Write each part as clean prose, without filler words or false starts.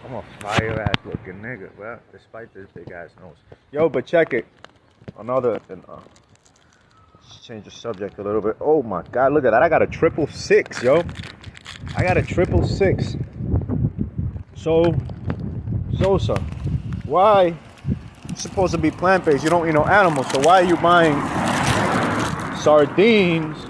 I'm a fire ass looking nigga, bro. Despite this big ass nose. Yo, but check it. Let's change the subject a little bit. Oh my god, look at that. I got a 666, yo. I got a 666. So, why? It's supposed to be plant-based. You don't eat no animals. So why are you buying sardines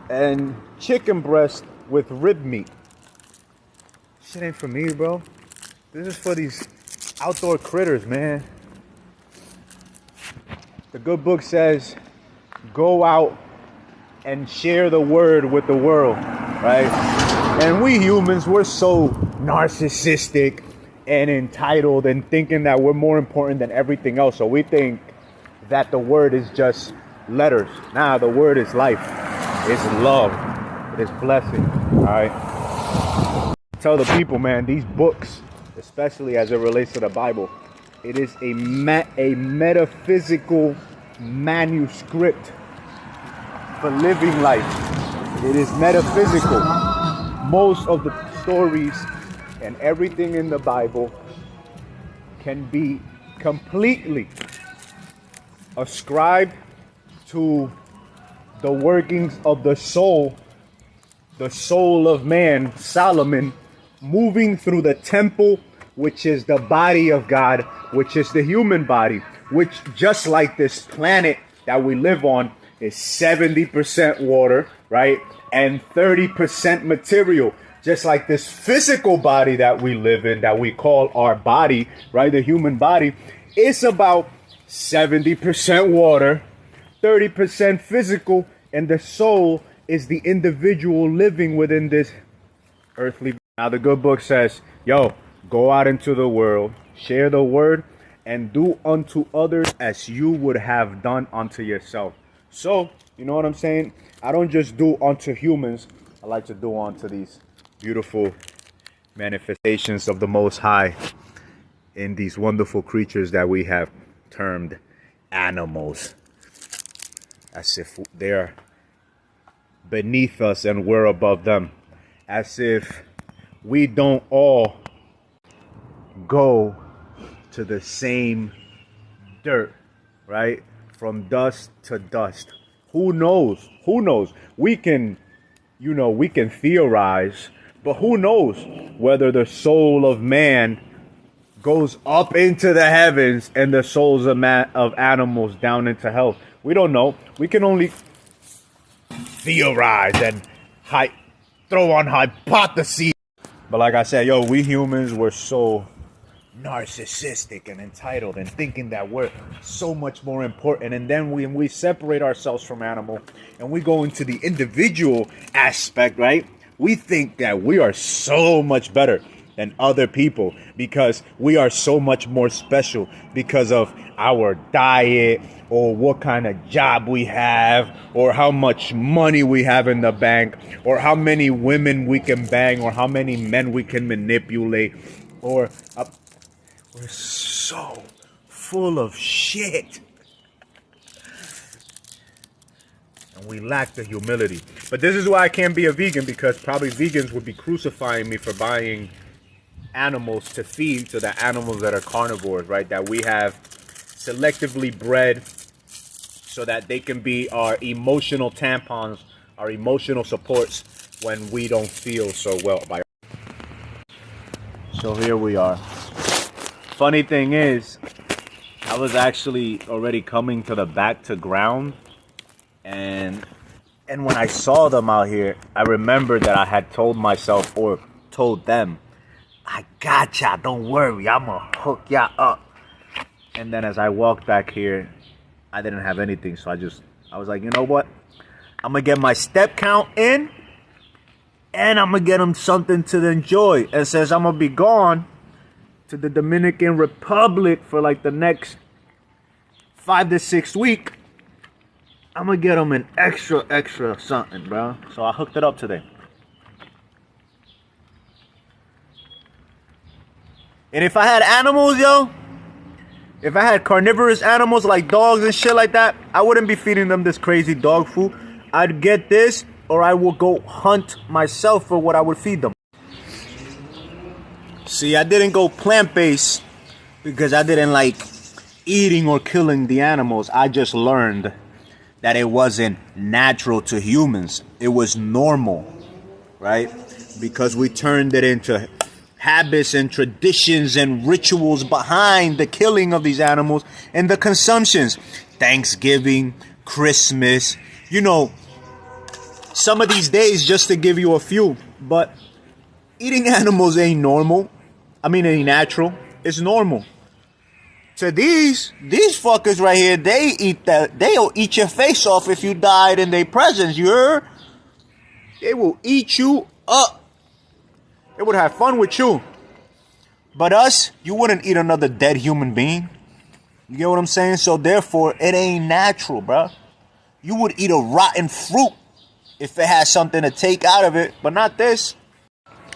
and chicken breast with rib meat? Shit ain't for me, bro. This is for these outdoor critters, man. The good book says, go out and share the word with the world, right? And we humans, we're so narcissistic and entitled and thinking that we're more important than everything else. So we think that the word is just letters. Nah, the word is life. It's love. It is blessing, all right? Tell the people, man, these books, especially as it relates to the Bible, it is a metaphysical manuscript for living life. It is metaphysical. Most of the stories and everything in the Bible can be completely ascribed to the workings of the soul of man, Solomon, moving through the temple, which is the body of God, which is the human body, which, just like this planet that we live on, is 70% water, right? And 30% material. Just like this physical body that we live in, that we call our body, right? The human body, it's about 70% water, 30% physical, and the soul is the individual living within this earthly. Now the good book says, yo, go out into the world, share the word, and do unto others as you would have done unto yourself. So, you know what I'm saying? I don't just do unto humans. I like to do unto these beautiful manifestations of the Most High in these wonderful creatures that we have termed animals. As if they're beneath us and we're above them. As if we don't all go to the same dirt, right? From dust to dust. Who knows? Who knows? We can theorize, but who knows whether the soul of man goes up into the heavens and the souls of animals down into hell. We don't know. We can only theorize and throw on hypotheses. But like I said, yo, we humans, we're so narcissistic and entitled and thinking that we're so much more important. And then when we separate ourselves from animal and we go into the individual aspect, right? We think that we are so much better than other people because we are so much more special because of our diet or what kind of job we have or how much money we have in the bank or how many women we can bang or how many men we can manipulate or we're so full of shit. And we lack the humility. But this is why I can't be a vegan, because probably vegans would be crucifying me for buying animals to feed to the animals that are carnivores, right? That we have selectively bred so that they can be our emotional tampons, our emotional supports when we don't feel so well. So here we are. Funny thing is, I was actually already coming to the back to ground, and when I saw them out here, I remembered that I had told myself or told them, I gotcha, don't worry, I'ma hook ya up. And then as I walked back here, I didn't have anything, so I was like, you know what? I'm gonna get my step count in, and I'm gonna get them something to enjoy. And since I'm gonna be gone to the Dominican Republic for like the next 5 to 6 weeks, I'm gonna get them an extra something, bro. So I hooked it up today. And if I had animals, yo, if I had carnivorous animals like dogs and shit like that, I wouldn't be feeding them this crazy dog food. I'd get this, or I will go hunt myself for what I would feed them. See, I didn't go plant-based because I didn't like eating or killing the animals. I just learned that it wasn't natural to humans. It was normal, right? Because we turned it into habits and traditions and rituals behind the killing of these animals and the consumptions. Thanksgiving, Christmas, you know, some of these days, just to give you a few. But eating animals ain't normal. I mean, ain't natural. It's normal. To these fuckers right here, they'll eat your face off if you died in their presence, you heard? They will eat you up. They would have fun with you. But us, you wouldn't eat another dead human being. You get what I'm saying? So therefore, it ain't natural, bro. You would eat a rotten fruit if it had something to take out of it, but not this.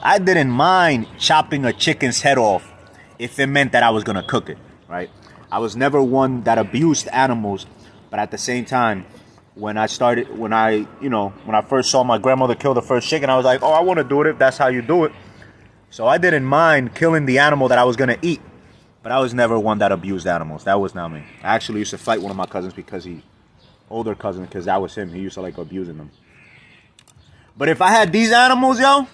I didn't mind chopping a chicken's head off if it meant that I was going to cook it, right? I was never one that abused animals, but at the same time, when I first saw my grandmother kill the first chicken, I was like, oh, I want to do it if that's how you do it. So I didn't mind killing the animal that I was going to eat, but I was never one that abused animals. That was not me. I actually used to fight one of my cousins because older cousin, because that was him. He used to like abusing them. But if I had these animals, yo,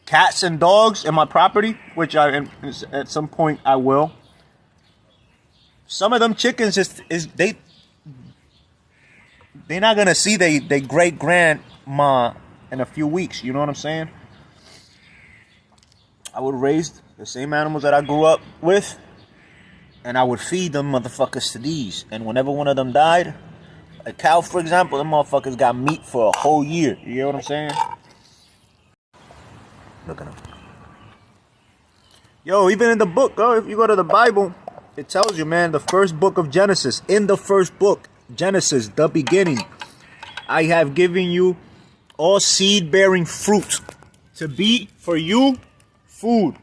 cats and dogs in my property, which at some point I will, some of them chickens they're not gonna see they great grandma in a few weeks. You know what I'm saying? I would raise the same animals that I grew up with, and I would feed them motherfuckers to these. And whenever one of them died, a cow, for example, them motherfuckers got meat for a whole year. You know what I'm saying? Look at them. Yo, even in the book, if you go to the Bible, it tells you, man, the first book of Genesis. In the first book, Genesis, the beginning, I have given you all seed-bearing fruit to be for you food.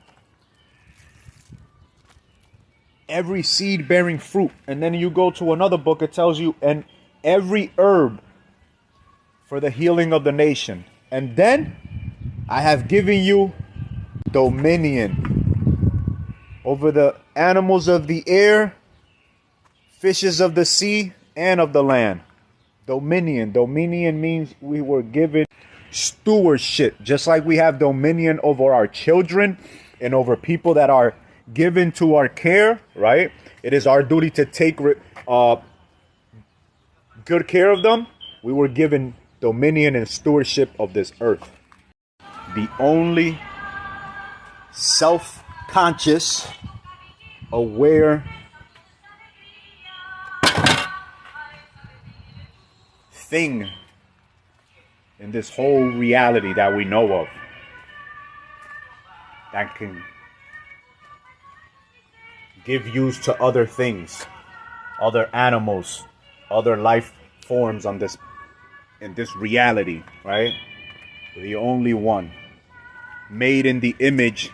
Every seed-bearing fruit. And then you go to another book, it tells you, and every herb for the healing of the nation. And then I have given you dominion over the animals of the air, fishes of the sea, and of the land. Dominion. Dominion means we were given stewardship, just like we have dominion over our children and over people that are given to our care, right? It is our duty to take good care of them. We were given dominion and stewardship of this earth. The only self-conscious, aware thing in this whole reality that we know of that can give use to other things, other animals, other life forms in this reality, right? The only one made in the image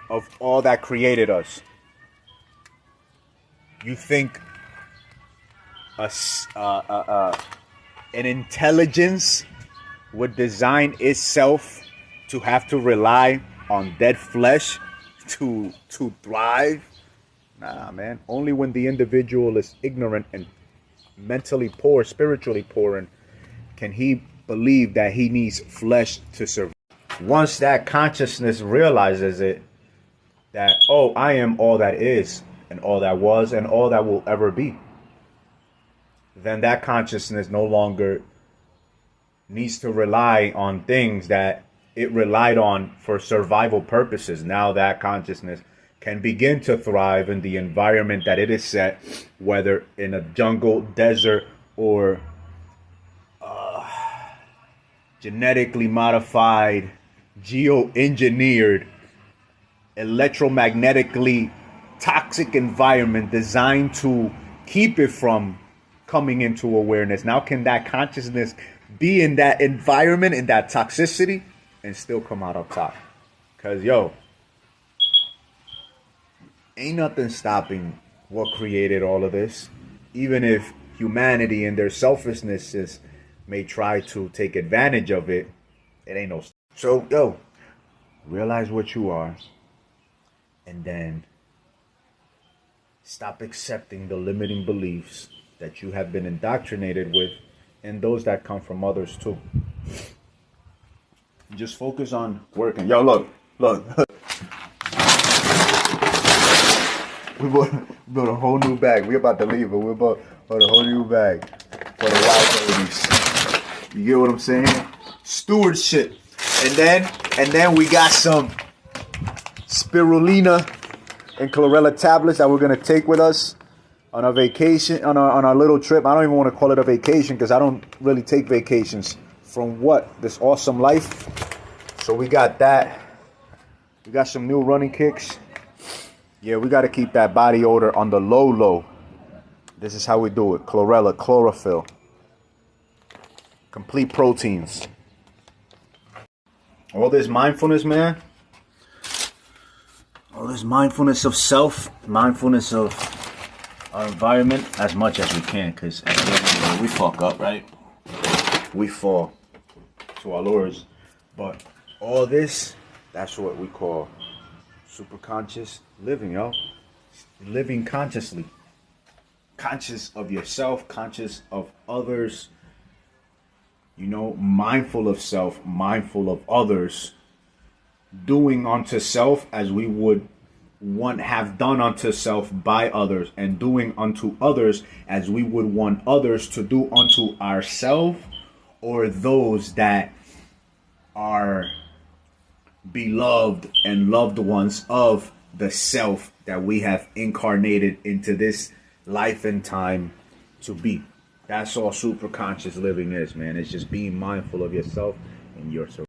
of all that created us. You think an intelligence would design itself to have to rely on dead flesh to thrive? Nah, man. Only when the individual is ignorant and mentally poor, spiritually poor, and can he believe that he needs flesh to survive. Once that consciousness realizes it, that, oh, I am all that is, and all that was, and all that will ever be, then that consciousness no longer needs to rely on things that it relied on for survival purposes. Now that consciousness can begin to thrive in the environment that it is set, whether in a jungle, desert, or genetically modified, geoengineered, electromagnetically toxic environment designed to keep it from coming into awareness. Now can that consciousness be in that environment, in that toxicity, and still come out up top? Because, yo, ain't nothing stopping what created all of this. Even if humanity and their selfishness may try to take advantage of it, it ain't no. So, yo, realize what you are. And then stop accepting the limiting beliefs that you have been indoctrinated with, and those that come from others too. Just focus on working. Yo, look. We bought a whole new bag. We about to leave, but we bought a whole new bag for the wild ladies. You get what I'm saying? Stewardship. And then we got some spirulina and chlorella tablets that we're gonna take with us on our vacation, on our little trip. I don't even want to call it a vacation because I don't really take vacations from this awesome life. So we got that. We got some new running kicks. Yeah, we got to keep that body odor on the low. This is how we do it. Chlorella, chlorophyll. Complete proteins. All this mindfulness, man. All this mindfulness of self. Mindfulness of our environment as much as we can. Because at the end of the day, we fuck up, right? We fall to our lures. But all this, that's what we call super conscious living, yo. Living consciously. Conscious of yourself, conscious of others. You know, mindful of self, mindful of others. Doing unto self as we would have done unto self by others, and doing unto others as we would want others to do unto ourselves, or those that are beloved and loved ones of the self that we have incarnated into this life and time to be. That's all super conscious living is, man. It's just being mindful of yourself and your surroundings.